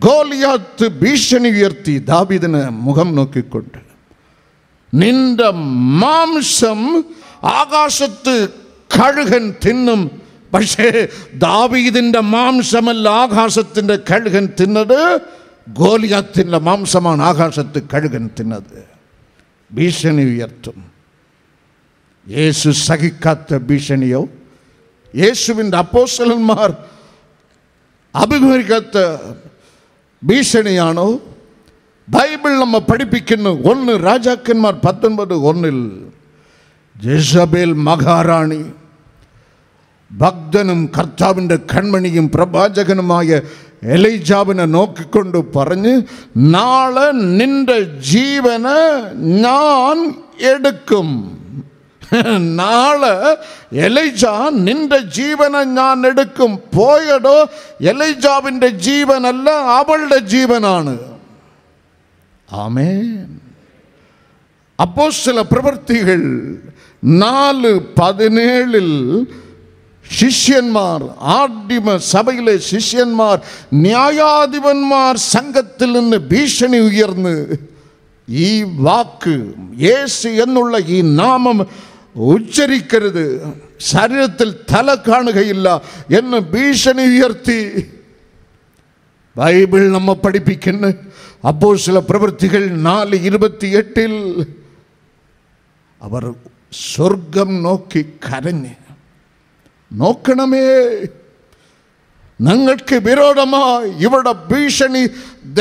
ഗോലിയാത്ത് ഭീഷണി ഉയർത്തി ദാവീദിനെ മുഖം നോക്കിക്കൊണ്ട്, നിന്റെ മാംസം ആകാശത്ത് കഴുകൻ തിന്നും. പക്ഷേ ദാവീദിന്റെ മാംസമല്ല ആകാശത്തിന്റെ കഴുകൻ തിന്നത്, ഗോലിയാത്തിന്റെ മാംസമാണ് ആകാശത്ത് കഴുകൻ തിന്നത്. ഭീഷണി ഉയർത്തും. യേശു സഹിക്കാത്ത ഭീഷണിയോ, യേശുവിൻ്റെ അപ്പോസ്തലന്മാർ അഭിമുഖീകരിക്കാത്ത ഭീഷണിയാണോ? ബൈബിൾ നമ്മെ പഠിപ്പിക്കുന്നു. 1 രാജാക്കന്മാർ 19:1 ജെസബേൽ മഹാറാണി ഭക്തനും കർത്താവിൻ്റെ കൺമണിയും പ്രവാചകനുമായ എലീജാവിനെ നോക്കിക്കൊണ്ട് പറഞ്ഞ്, നാളെ നിന്റെ ജീവന് ഞാൻ എടുക്കും. നാളെ എലീജ നിന്റെ ജീവനെ ഞാൻ എടുക്കും. പോയടോ, എലീജാവിൻ്റെ ജീവനല്ല, അവളുടെ ജീവനാണ്. ആമേൻ. അപ്പോസ്തല പ്രവൃത്തികൾ 4:17 ശിഷ്യന്മാർ, ആദിമ സഭയിലെ ശിഷ്യന്മാർ, ന്യായാധിപന്മാർ സംഘത്തിൽ നിന്ന് ഭീഷണി ഉയർന്ന് ഈ വാക്ക്, യേശു എന്നുള്ള ഈ നാമം ഉച്ചരിക്കരുത്, ശരീരത്തിൽ തല കാണുകയില്ല എന്ന് ഭീഷണി ഉയർത്തി. ബൈബിൾ നമ്മെ പഠിപ്പിക്കുന്നു. അപ്പോസ്തല പ്രവൃത്തികൾ 4:28 അവർ സ്വർഗം നോക്കി കരഞ്ഞ്, നോക്കണമേ, ഞങ്ങൾക്ക് വിരോധമായി ഇവിടെ ഭീഷണി,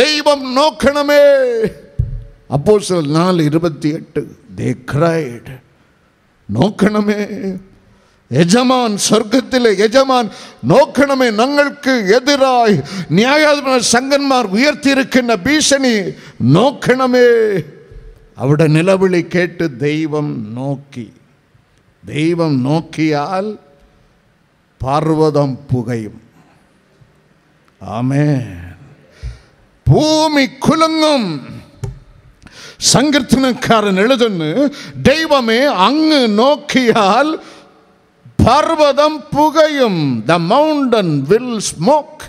ദൈവം നോക്കണമേ. അപ്പോസ്തലർ 4:28 they cried, നോക്കണമേ, യജമാൻ, സ്വർഗത്തിലെ യജമാൻ നോക്കണമേ, ഞങ്ങൾക്ക് എതിരായി ന്യായാധിപ സംഘന്മാർ ഉയർത്തിയിരിക്കുന്ന ഭീഷണി നോക്കണമേ. അവിടെ നിലവിളി കേട്ട് ദൈവം നോക്കി. ദൈവം നോക്കിയാൽ പർവ്വതം പുകയും. ആമേൻ. ഭൂമി കുലുങ്ങും. സങ്കീർത്തനക്കാരൻ എഴുതുന്നു, ദൈവമേ അങ്ങ് നോക്കിയാൽ പർവ്വതം പുകയും. The mountain will smoke.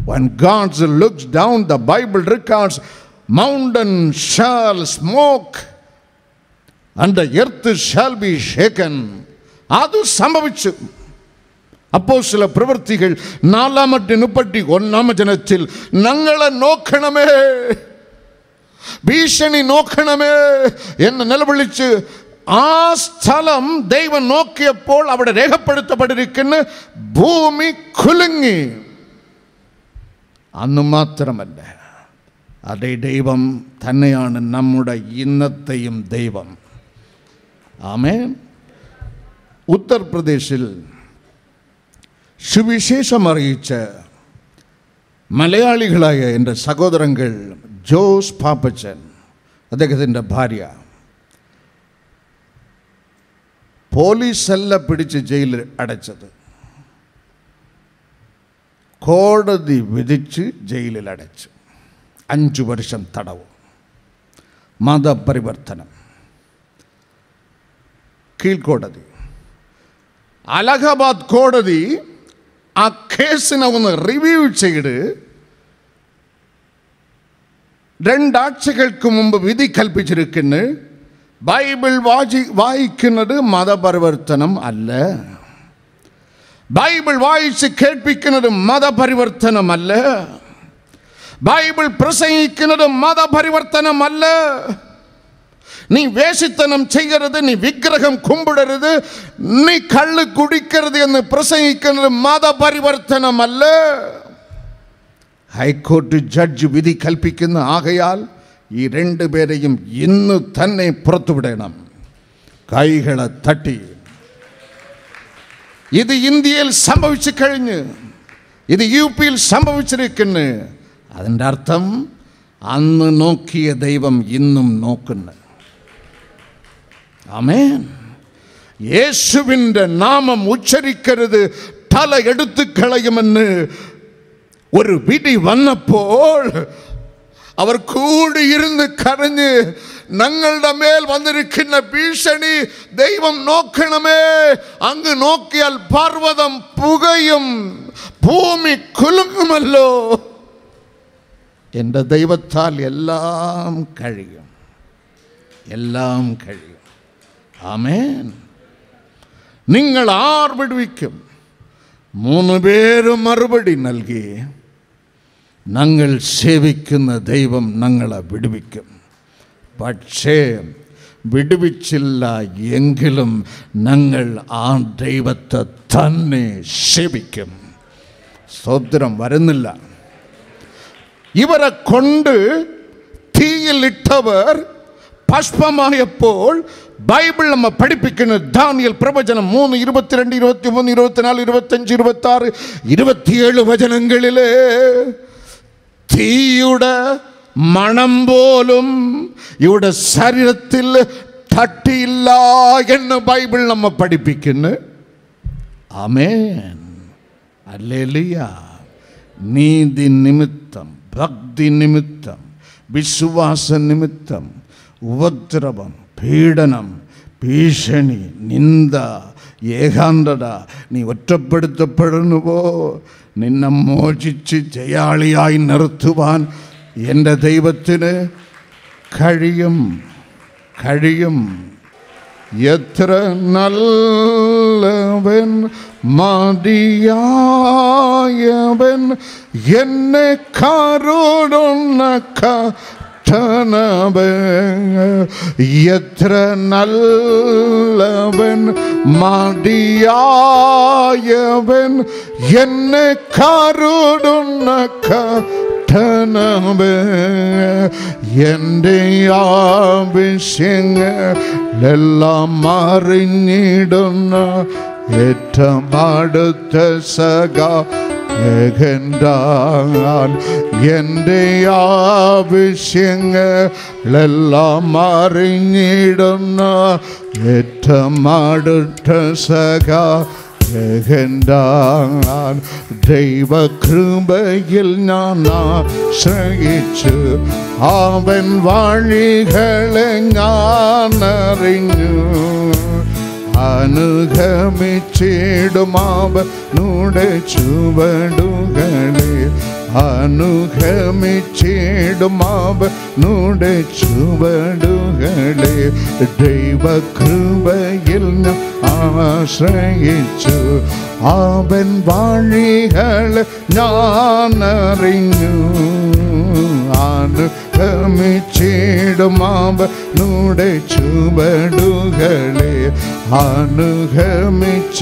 When God looks down, the Bible records, mountain shall smoke and the earth shall be shaken. അത് സംഭവിച്ചു. അപ്പോസ്തല പ്രവൃത്തികൾ 4:31 ഞങ്ങളെ നോക്കണമേ, ഭീഷണി നോക്കണമേ എന്ന് നിലവിളിച്ച് ആ സ്ഥലം ദൈവം നോക്കിയപ്പോൾ അവിടെ രേഖപ്പെടുത്തപ്പെട്ടിരിക്കുന്ന ഭൂമി കുലുങ്ങി. അന്ന് മാത്രമല്ല, അതേ ദൈവം തന്നെയാണ് നമ്മുടെ ഇന്നത്തെയും ദൈവം. ആമേൻ. ഉത്തർപ്രദേശിൽ സുവിശേഷം അറിയിച്ച മലയാളികളായ എൻ്റെ സഹോദരങ്ങൾ ജോസ് പാപ്പച്ചൻ, അദ്ദേഹത്തിൻ്റെ ഭാര്യ, പോലീസല്ല പിടിച്ച് ജയിലിൽ അടച്ചത്, കോടതി വിധിച്ച് ജയിലിൽ അടച്ചു. 5 വർഷം തടവ്, മതപരിവർത്തനം. കീഴ്ക്കോടതി, അലഹബാദ് കോടതി ആ കേസിനെ ഒന്ന് റിവ്യൂ ചെയ്ത് 2 ആഴ്ചകൾക്ക് മുമ്പ് വിധി കൽപ്പിച്ചിരിക്കുന്നു. ബൈബിൾ വായിക്കുന്നത് മതപരിവർത്തനം അല്ല, ബൈബിൾ വായിച്ച് കേൾപ്പിക്കുന്നത് മതപരിവർത്തനമല്ല, ബൈബിൾ പ്രസംഗിക്കുന്നത് മതപരിവർത്തനമല്ല. നീ വേശിത്തനം ചെയ്യരുത്, നീ വിഗ്രഹം കുമ്പിടരുത്, നീ കള്ള് കുടിക്കരുത് എന്ന് പ്രസംഗിക്കുന്നത് മതപരിവർത്തനമല്ല. ഹൈക്കോടതി ജഡ്ജ് വിധി കൽപ്പിക്കുന്ന. ആകയാൽ ഈ 2 പേരെയും ഇന്ന് തന്നെ പുറത്തുവിടണം. കൈകളെ തട്ടി. ഇത് ഇന്ത്യയിൽ സംഭവിച്ചു കഴിഞ്ഞ്, ഇത് UPയിൽ സംഭവിച്ചിരിക്കുന്നു. അതിൻ്റെ അർത്ഥം അന്ന് നോക്കിയ ദൈവം ഇന്നും നോക്കുന്നു. ആമേൻ. യേശുവിൻ്റെ നാമം ഉച്ചരിക്കരുത്, തല എടുത്തു കളയുമെന്ന് ഒരു വിധി വന്നപ്പോൾ അവർ കൂടിയിരുന്ന് കരഞ്ഞ്, ഞങ്ങളുടെ മേൽ വന്നിരിക്കുന്ന ഭീഷണി ദൈവം നോക്കണമേ, അങ്ങ് നോക്കിയാൽ പർവ്വതം പുകയും ഭൂമി കുലുങ്ങുമല്ലോ. എൻ്റെ ദൈവത്താൽ എല്ലാം കഴിയും, എല്ലാം കഴിയും. ആമേൻ. നിങ്ങൾ ആർ വിടുവിക്കും? 3 പേരും മറുപടി നൽകി, ഞങ്ങൾ സേവിക്കുന്ന ദൈവം ഞങ്ങളെ വിടുവിക്കും. പക്ഷേ വിടുവിച്ചില്ല എങ്കിലും ഞങ്ങൾ ആ ദൈവത്തെ തന്നെ സേവിക്കും. സ്തോത്രം. വരുന്നില്ല. ഇവരെ കൊണ്ട് തീയിലിട്ടവർ ഭസ്മമായപ്പോൾ ബൈബിൾ നമ്മെ പഠിപ്പിക്കുന്നത് ദാനിയേൽ പ്രവചനം 3, 22, 23, 24, 25, 26, 27 വചനങ്ങളിലെ തീയുടെ മണം പോലും ഇവിടെ ശരീരത്തിൽ തട്ടിയില്ല എന്ന് ബൈബിൾ നമ്മെ പഠിപ്പിക്കുന്നു. ആമേൻ. ഹല്ലേലൂയ. നീതി നിമിത്തം, ഭക്തി നിമിത്തം, വിശ്വാസ നിമിത്തം ഉപദ്രവം, പീഡനം, ഭീഷണി, നിന്ദ, ഏകാന്തത, നീ ഒറ്റപ്പെടുത്തപ്പെടുന്നുവോ, നിന്നെ മോചിച്ച് ജയാളിയായി നിർത്തുവാൻ എൻ്റെ ദൈവത്തിന് കഴിയും, കഴിയും. എത്ര നല്ലവൻ, മതിയായവൻ, എന്നെ കരുണ എത്ര നല്ലവൻ, മതിയായവൻ, എന്നെ കരുണ എൻ്റെ ആവശ്യങ്ങളെല്ലാം അറിഞ്ഞിടുന്ന ഏറ്റവും അടുത്ത എൻ്റെ ആവശ്യങ്ങളെല്ലാം അറിഞ്ഞിടുന്ന ഏറ്റവും അടുത്ത ദൈവകൃപയിൽ ഞാൻ ആശ്രയിച്ചു, അവൻ വഴികളെ ഞാൻ അറിഞ്ഞു. അനുഗമിച്ചിടും അവനുടെ ചുവടുകളെ, അനുഗമിച്ചിടും അവനുടെ ചുവടുകളെ. ദൈവകൃപയിൽ ഞാൻ ആശ്രയിച്ചു, അവൻ വഴികൾ ഞാൻ അറിഞ്ഞു. അനുഗമിച്ചിടും അവനുടെ ചുവടുകളെ, അനുഗമിച്ചിടും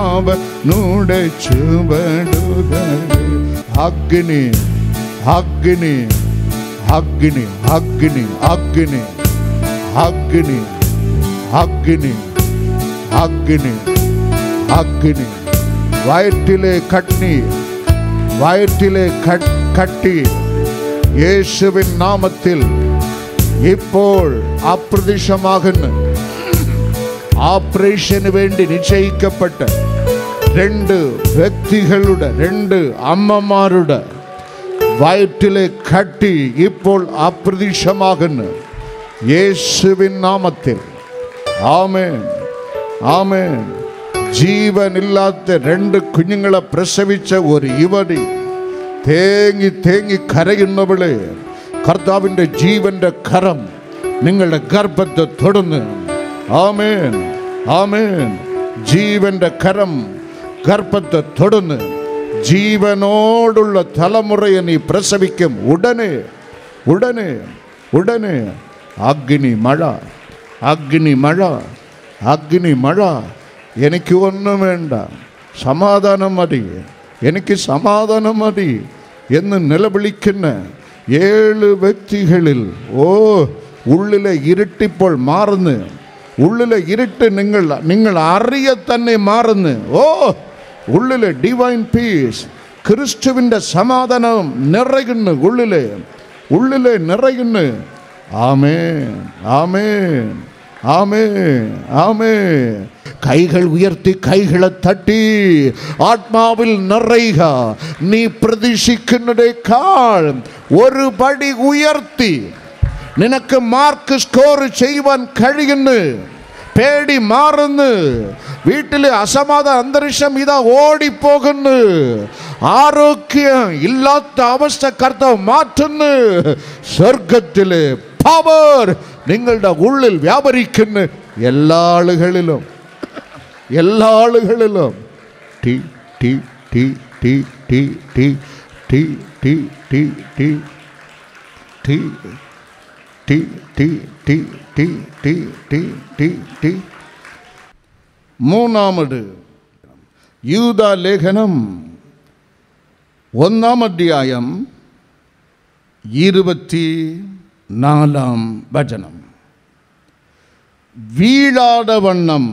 അവനുടെ ചുവടുകളെ. അഗ്നി, അഗ്നി, അഗ്നി, അഗ്നി, അഗ്നി, അഗ്നി, അഗ്നി, അഗ്നി, അഗ്നി. വയറ്റിലെ കട്ടി, വയറ്റിലെ കട്ടി യേശുവിൻ നാമത്തിൽ ഇപ്പോൾ അപ്രത്യക്ഷമാകുന്നു. ഓപ്പറേഷന് വേണ്ടി നിശ്ചയിക്കപ്പെട്ട 2 വ്യക്തികളുടെ, 2 അമ്മമാരുടെ വയറ്റിലെ കട്ടി ഇപ്പോൾ അപ്രത്യക്ഷമാകുന്നു യേശുവിൻ നാമത്തിൽ. ആമേൻ, ആമേൻ. ജീവനില്ലാത്ത 2 കുഞ്ഞുങ്ങളെ പ്രസവിച്ച ഒരു യുവതി തേങ്ങി തേങ്ങി കരയുന്നവളെ, കർത്താവിൻ്റെ ജീവന്റെ കരം നിങ്ങളുടെ ഗർഭത്തെ തൊടുന്നു. ആമേൻ, ആമേൻ. ജീവന്റെ കരം ഗർഭത്തെ തൊടുന്നു. ജീവനോടുള്ള തലമുറയെ നീ പ്രസവിക്കും. ഉടനെ, ഉടനെ, ഉടനെ. അഗ്നി മഴ, അഗ്നി മഴ, അഗ്നി മഴ. എനിക്ക് ഒന്നും വേണ്ട, സമാധാനം മതി, എനിക്ക് സമാധാനം മതി എന്ന് നിലവിളിക്കുന്ന 7 വ്യക്തികളിൽ ഉള്ളിലെ ഇരുട്ടിപ്പോൾ മാറുന്നു. ഉള്ളിലെ ഇരുട്ട് നിങ്ങൾ അറിയെ തന്നെ മാറുന്നു. ഉള്ളിലെ ഡിവൈൻ പീസ്, ക്രിസ്തുവിൻ്റെ സമാധാനം നിറയുന്നു. ഉള്ളിലെ നിറയുന്നു. ആമേൻ, ആമേൻ. ആമേൻ, ആമേൻ. കൈകൾ ഉയർത്തി കൈകളെ തട്ടി ആത്മാവിൽ നിറയുക. നീ പ്രതീക്ഷിക്കുന്നതിനേക്കാൾ ഒരു പടി ഉയർത്തി നിനക്ക് മാർക്ക് സ്കോർ ചെയ്യുവാൻ കഴിയുന്നു. പേടി മാറുന്നു. വീട്ടിലെ അസമാധാന അന്തരീക്ഷം ഇതാ ഓടിപ്പോകുന്നു. ആരോഗ്യം ഇല്ലാത്ത അവസ്ഥ കർത്താവ് മാറ്റുന്നു. സ്വർഗത്തിലെ പവർ നിങ്ങളുടെ ഉള്ളിൽ വ്യാപരിക്കുന്നു. എല്ലാ ആളുകളിലും ടി ടി ടി ടി ടി ടി ടി ടി ടി ടി ടി ടി ടി ടി ടി ടി ടി ടി ടി. മൂന്നാമത് യൂദാ ലേഖനം 1-ാം അധ്യായം 24-ാം വചനം. വീഴാതവണ്ണം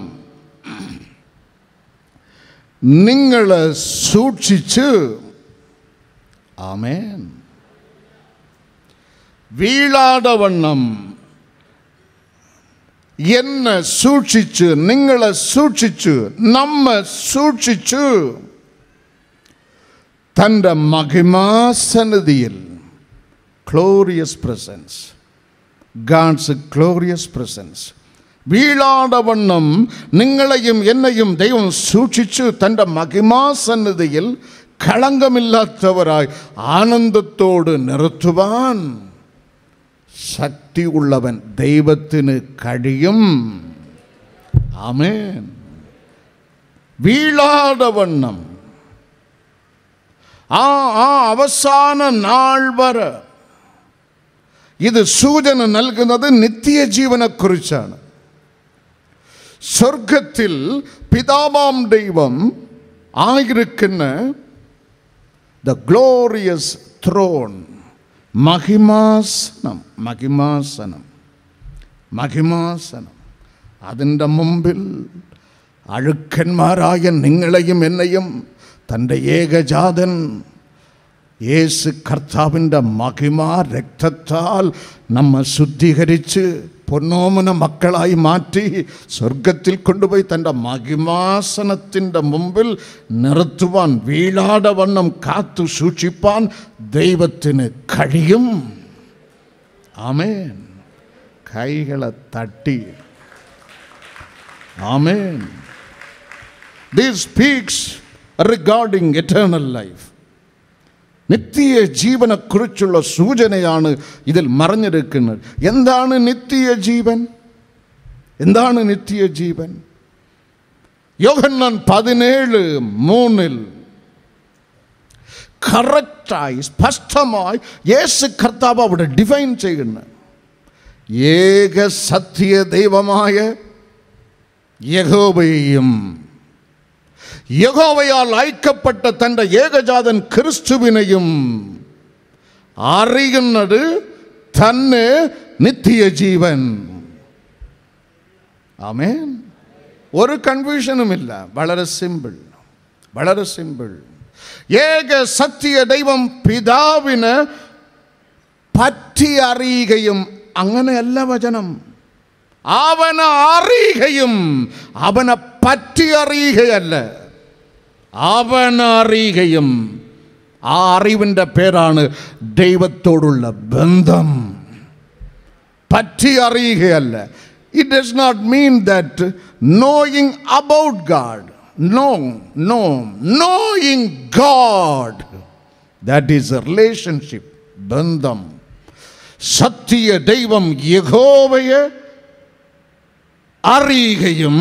നിങ്ങളെ സൂക്ഷിച്ച്, ആമേൻ, വീഴാതവണ്ണം എന്നെ സൂക്ഷിച്ച്, നിങ്ങളെ സൂക്ഷിച്ചു, നമ്മെ സൂക്ഷിച്ചു തൻ്റെ മഹിമാസന്നിധിയിൽ, glorious presence, God's glorious presence. വീഴാതവണ്ണം നിങ്ങളെയും എന്നെയും ദൈവം സൂക്ഷിച്ചു തൻ്റെ മഹിമാസന്നിധിയിൽ കളങ്കമില്ലാത്തവരായി ആനന്ദത്തോട് നിർത്തുവാൻ ശക്തിയുള്ളവൻ ദൈവത്തിന് കഴിയും. ആമേൻ. വീഴാതവണ്ണം ആ അവസാന നാൾ വരെ ഇത് സൂചന നൽകുന്നത് നിത്യജീവനെക്കുറിച്ചാണ്. സ്വർഗത്തിൽ പിതാവാം ദൈവം ആയിരിക്കുന്ന ദ ഗ്ലോറിയസ് ത്രോൺ, മഹിമാസനം, മഹിമാസനം, മഹിമാസനം. അതിൻ്റെ മുമ്പിൽ അഴുക്കന്മാരായ നിങ്ങളെയും എന്നെയും തൻ്റെ ഏകജാതൻ യേശു കർത്താവിൻ്റെ മഹിമാ രക്തത്താൽ നമ്മെ ശുദ്ധീകരിച്ച് പൊന്നോമന മക്കളായി മാറ്റി സ്വർഗത്തിൽ കൊണ്ടുപോയി തൻ്റെ മഹിമാസനത്തിൻ്റെ മുമ്പിൽ നിർത്തുവാൻ, വീഴാതവണ്ണം കാത്തു സൂക്ഷിപ്പാൻ ദൈവത്തിന് കഴിയും. ആമേൻ. കൈകളെ തട്ടി ആമേൻ. This speaks regarding eternal life. നിത്യ ജീവനെക്കുറിച്ചുള്ള സൂചനയാണ് ഇതിൽ മറഞ്ഞിരിക്കുന്നത്. എന്താണ് നിത്യജീവൻ? എന്താണ് നിത്യജീവൻ? യോഹന്നാൻ 17:3 കറക്റ്റായി സ്പഷ്ടമായി യേശു കർത്താവ് അവിടെ ഡിഫൈൻ ചെയ്യുന്നു. ഏക സത്യ ദൈവമായ യഹോവയെയും യഹോവയാൽ അയക്കപ്പെട്ട തൻ്റെ ഏകജാതൻ ക്രിസ്തുവിനെയും അറിയുന്നത് തന്നെ നിത്യജീവൻ. ആമേൻ. ഒരു കൺഫ്യൂഷനുമില്ല. വളരെ സിമ്പിൾ, വളരെ സിമ്പിൾ. ഏക സത്യ ദൈവം പിതാവിന് പറ്റി അറിയുകയും, അങ്ങനെയല്ല വചനം, അവനെ അറിയുകയും അവനെ പറ്റി അറിയുകയല്ല, അവനറിയുകയും. ആ അറിവിൻ്റെ പേരാണ് ദൈവത്തോടുള്ള ബന്ധം. പറ്റി അറിയുകയല്ല. It does not mean that knowing about God. No, no, knowing God, that is a relationship, ബന്ധം. സത്യ ദൈവം യഹോവയെ അറിയുകയും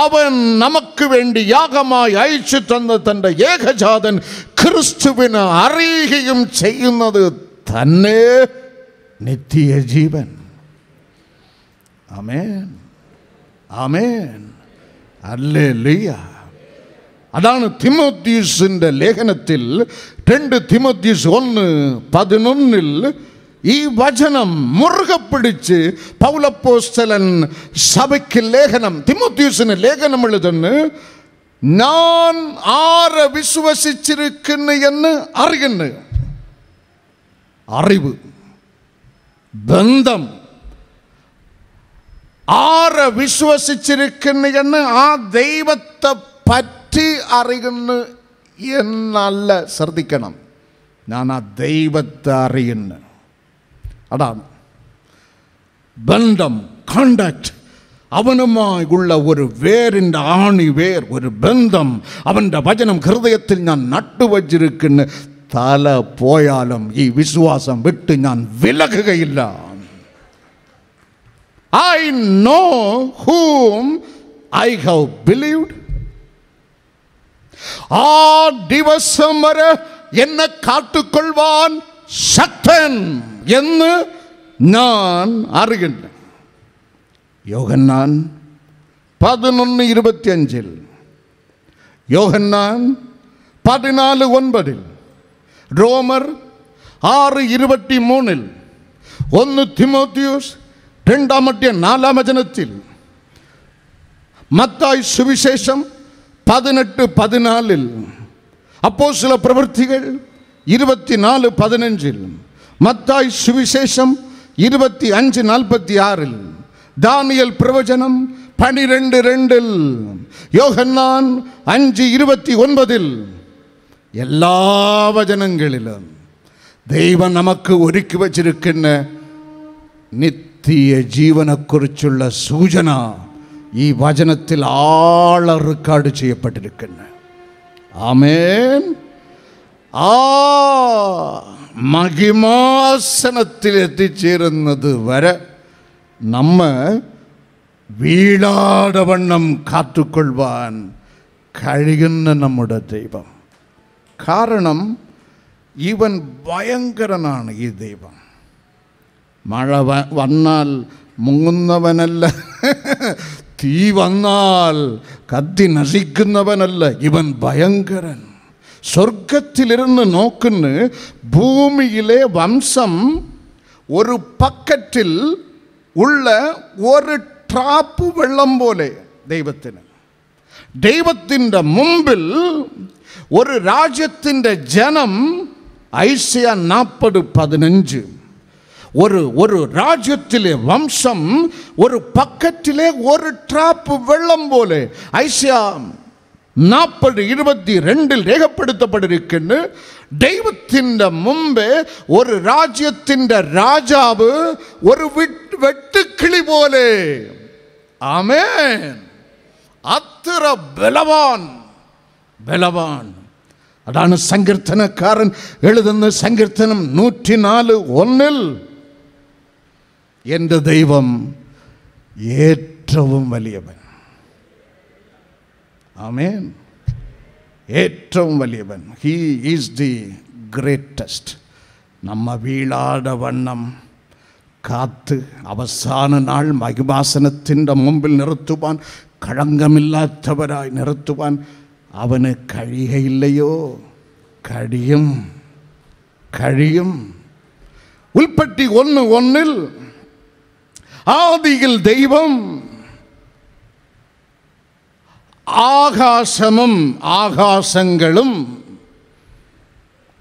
അവൻ നമുക്ക് വേണ്ടി യാഗമായി അയച്ചു തന്ന തൻ്റെ ഏകജാതൻ ക്രിസ്തുവിനെ അറിയുകയും ചെയ്യുന്നത് തന്നെ നിത്യജീവൻ. ആമേൻ, ആമേൻ, ഹല്ലേലൂയ. അതാണ് തിമോഥെയൂസിൻ്റെ ലേഖനത്തിൽ 2 തിമോഥെയൂസ് 1:11 ഈ വചനം മുറുകെ പിടിച്ച് പൗലപ്പോസ്തലൻ സഭയ്ക്ക് ലേഖനം, തിമോഥെയൂസിന് ലേഖനം എഴുതുന്നു. ഞാൻ ആരെ വിശ്വസിച്ചിരിക്കുന്നു എന്ന് അറിയുന്നു. അറിവ്, ബന്ധം, ആരെ വിശ്വസിച്ചിരിക്കുന്നു ആ ദൈവത്തെ പറ്റി അറിയുന്നു എന്നല്ല ശ്രദ്ധിക്കണം. ഞാൻ ആ ദൈവത്തെ അറിയുന്നു. അതാണ് ബന്ധം, കോണ്ടാക്ട്. അവനുമായുള്ള ഒരു വേരിൻ്റെ ആണി വേർ, ഒരു ബന്ധം. അവൻ്റെ വചനം ഹൃദയത്തിൽ ഞാൻ നട്ടുവച്ചിരിക്കുന്നു. തല പോയാലും ഈ വിശ്വാസം വിട്ട് ഞാൻ വിലകുകയില്ല. I know whom I have believed. ആ ദിവസം വരെ എന്നെ കാത്തുകൊള്ളുവാൻ ശക്തൻ എന്ന് ഞാൻ അറിയുന്നു. യോഹന്നാൻ 11:25, യോഹന്നാൻ 14:9, റോമർ 6:23, 1 തിമോത്തിയോസ് 2:4, മത്തായി സുവിശേഷം 18:14, അപ്പോസ്തല പ്രവൃത്തികൾ 24:15, മത്തായി സുവിശേഷം 25:46, ദാനിയേൽ പ്രവചനം 12:2, യോഹന്നാൻ 5:29. എല്ലാ വചനങ്ങളിലും ദൈവം നമുക്ക് ഒരുക്കി വച്ചിരിക്കുന്ന നിത്യ ജീവനെക്കുറിച്ചുള്ള സൂചന ഈ വചനത്തിൽ റെക്കോർഡ് ചെയ്യപ്പെട്ടിരിക്കുന്നു. ആമേൻ. ആ മഹിമാസനത്തിൽ എത്തിച്ചേരുന്നത് വരെ നമ്മ വീഴാതവണ്ണം കാത്തുകൊള്ളുവാൻ കഴിയുന്ന നമ്മുടെ ദൈവം. കാരണം ഇവൻ ഭയങ്കരനാണ്. ഈ ദൈവം മഴ വന്നാൽ മുങ്ങുന്നവനല്ല, തീ വന്നാൽ കത്തി നശിക്കുന്നവനല്ല. ഇവൻ ഭയങ്കരൻ. സ്വർഗത്തിലിരുന്ന് നോക്കുന്ന ഭൂമിയിലെ വംശം ഒരു പക്കറ്റിൽ ഉള്ള ഒരു ട്രാപ്പ് വെള്ളം പോലെ ദൈവത്തിൻ്റെ മുമ്പിൽ ഒരു രാജ്യത്തിൻ്റെ ജനം. ഐസയ 40:15, ഒരു രാജ്യത്തിലെ വംശം ഒരു പക്കറ്റിലെ ഒരു ട്രാപ്പ് വെള്ളം പോലെ. ഐസയ 40:22 രേഖപ്പെടുത്തപ്പെട്ടിരിക്കുന്നു. ദൈവത്തിൻ്റെ മുമ്പേ ഒരു രാജ്യത്തിൻ്റെ രാജാവ് ഒരു വെട്ടുക്കിളി പോലെ. ആമേൻ. അത്ര ബലവാൻ. അതാണ് സങ്കീർത്തനക്കാരൻ എഴുതുന്ന സങ്കീർത്തനം 104:1, എൻ്റെ ദൈവം ഏറ്റവും വലിയവൻ. ആമേൻ. ഏറ്റവും വലിയവൻ. He is the greatest. നമ്മ വീഴാതെ വണ്ണം കാത്ത് അവസാന നാൾ മഹിമാസനത്തിൻ്റെ മുമ്പിൽ നിർത്തുവാൻ, കളങ്കമില്ലാത്തവരായി നിർത്തുവാൻ അവന് കഴിയുകയില്ലയോ? കഴിയും. ഉൽപ്പത്തി 1:1 ആദിയിൽ ദൈവം ആകാശമും ആകാശങ്ങളും.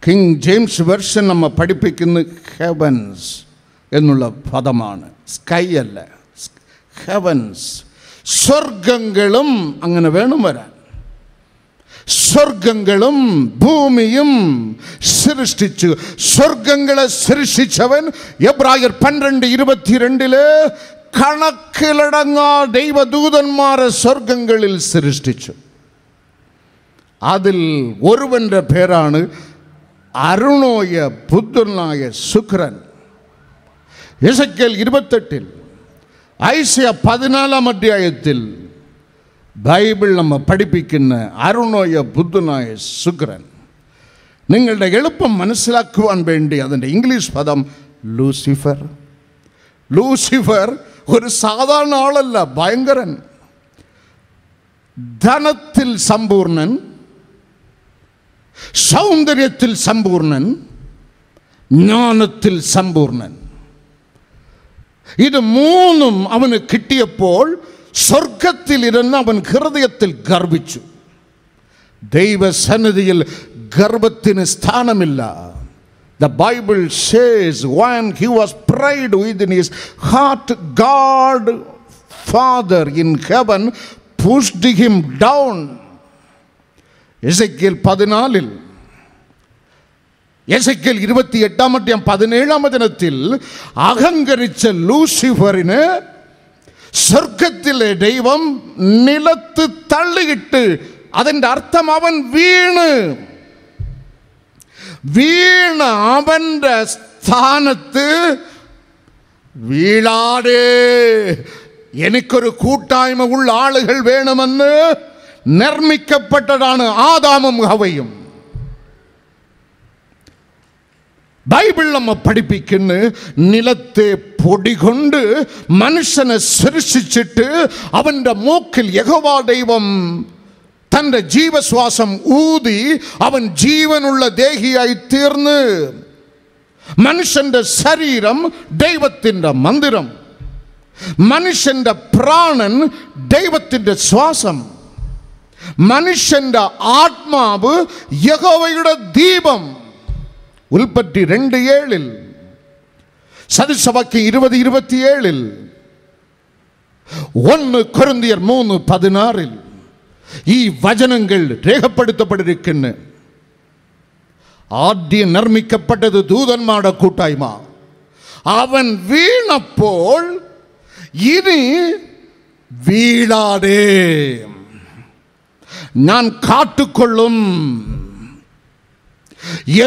കിങ് ജെയിംസ് വെർഷൻ നമ്മ പഠിപ്പിക്കുന്ന ഹെവൻസ് എന്നുള്ള പദമാണ്, സ്കൈ അല്ല, ഹെവൻസ്. സ്വർഗങ്ങളും അങ്ങനെ വേണം വരാൻ. സ്വർഗങ്ങളും ഭൂമിയും സൃഷ്ടിച്ചു. സ്വർഗങ്ങളെ സൃഷ്ടിച്ചവൻ എബ്രായർ 12:22 കണക്കിലടങ്ങാ ദൈവദൂതന്മാരെ സ്വർഗങ്ങളിൽ സൃഷ്ടിച്ചു. അതിൽ ഒരുവന്റെ പേരാണ് അരുണോയ പുത്രനായ ശുക്രൻ. എസെക്കിയേൽ 28, ഐസയ 14 ബൈബിൾ നമ്മ പഠിപ്പിക്കുന്ന അരുണോയ ബുദ്ധനായ ശുക്രൻ. നിങ്ങളുടെ എളുപ്പം മനസ്സിലാക്കുവാൻ വേണ്ടി അതിൻ്റെ ഇംഗ്ലീഷ് പദം ലൂസിഫർ. ലൂസിഫർ ഒരു സാധാരണ ആളല്ല, ഭയങ്കരൻ. ധനത്തിൽ സമ്പൂർണൻ, സൗന്ദര്യത്തിൽ സമ്പൂർണൻ, ജ്ഞാനത്തിൽ സമ്പൂർണൻ. ഇത് മൂന്നും അവന് കിട്ടിയപ്പോൾ സ്വർഗത്തിലിരുന്ന് അവൻ ഹൃദയത്തിൽ ഗർവിച്ചു. ദൈവസന്നിധിയിൽ ഗർവത്തിന് സ്ഥാനമില്ല. The Bible says when he was prayed within his heart, God Father in heaven pushed him down. எசேக்கியேல் 14 எசேக்கியேல் 28:17 അഹങ്കരിച്ച ലൂസിഫറിനെ സ്വർഗത്തിലെ ദൈവം നിലത്ത് തള്ളിയിട്ട്, അതിൻ്റെ അർത്ഥം അവൻ വീണ് അവൻ്റെ സ്ഥാനത്ത് വീഴാതെ എനിക്കൊരു കൂട്ടായ്മ ഉള്ള ആളുകൾ വേണമെന്ന് നിർമ്മിക്കപ്പെട്ടതാണ് ആദാമും ഹവയും. ബൈബിൾ നമ്മെ പഠിപ്പിക്കുന്നു, നിലത്തെ പൊടി കൊണ്ട് മനുഷ്യനെ സൃഷ്ടിച്ചിട്ട് അവൻ്റെ മൂക്കിൽ യഹോവ ദൈവം തൻ്റെ ജീവശ്വാസം ഊതി അവൻ ജീവനുള്ള ദേഹിയായി തീർന്ന്. മനുഷ്യൻ്റെ ശരീരം ദൈവത്തിൻ്റെ മന്ദിരം, മനുഷ്യൻ്റെ പ്രാണൻ ദൈവത്തിൻ്റെ ശ്വാസം, മനുഷ്യൻ്റെ ആത്മാവ് യഹോവയുടെ ദീപം. ഉൽപ്പത്തി 2:7, സദൃശവാക്യം 20:27, 1 കൊരിന്ത്യർ 3:16 ഈ വചനങ്ങൾ രേഖപ്പെടുത്തപ്പെട്ടിരിക്കുന്നു. ആദ്യം നിർമ്മിക്കപ്പെട്ടത് ദൂതന്മാരുടെ കൂട്ടായ്മ. അവൻ വീണപ്പോൾ ഇനി വീഴാതെ ഞാൻ കാത്തുകൊള്ളും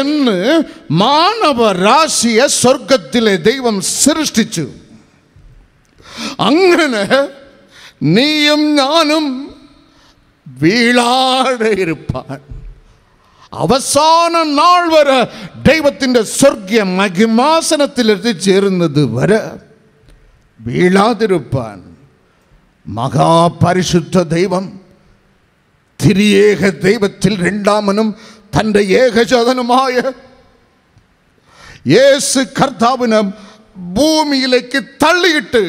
എന്ന് മാനവരാശിയെ സ്വർഗത്തിലെ ദൈവം സൃഷ്ടിച്ചു. അങ്ങനെ നീയും ഞാനും വീഴാതെ ഇരുപ്പാൻ, അവസാന നാൾ വരെ ദൈവത്തിൻ്റെ സ്വർഗീയ മഹിമാസനത്തിൽ എത്തിച്ചേരുന്നത് വരെ വീഴാതിരുപ്പാൻ മഹാപരിശുദ്ധ ദൈവം, തിരിയേക ദൈവത്തിൽ രണ്ടാമനും തൻ്റെ ഏകജാതനുമായ യേശു കർത്താവിനെ ഭൂമിയിലേക്ക് തള്ളിയിട്ട്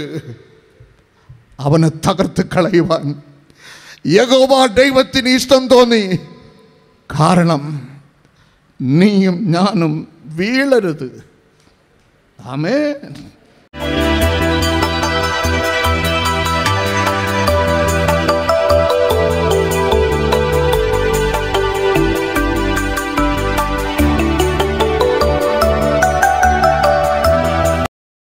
അവനെ തകർത്ത് കളയുവാൻ യഹോവ ദൈവത്തിന് ഇഷ്ടം തോന്നി. കാരണം നീയും ഞാനും വീഴരുത്. ആമേൻ.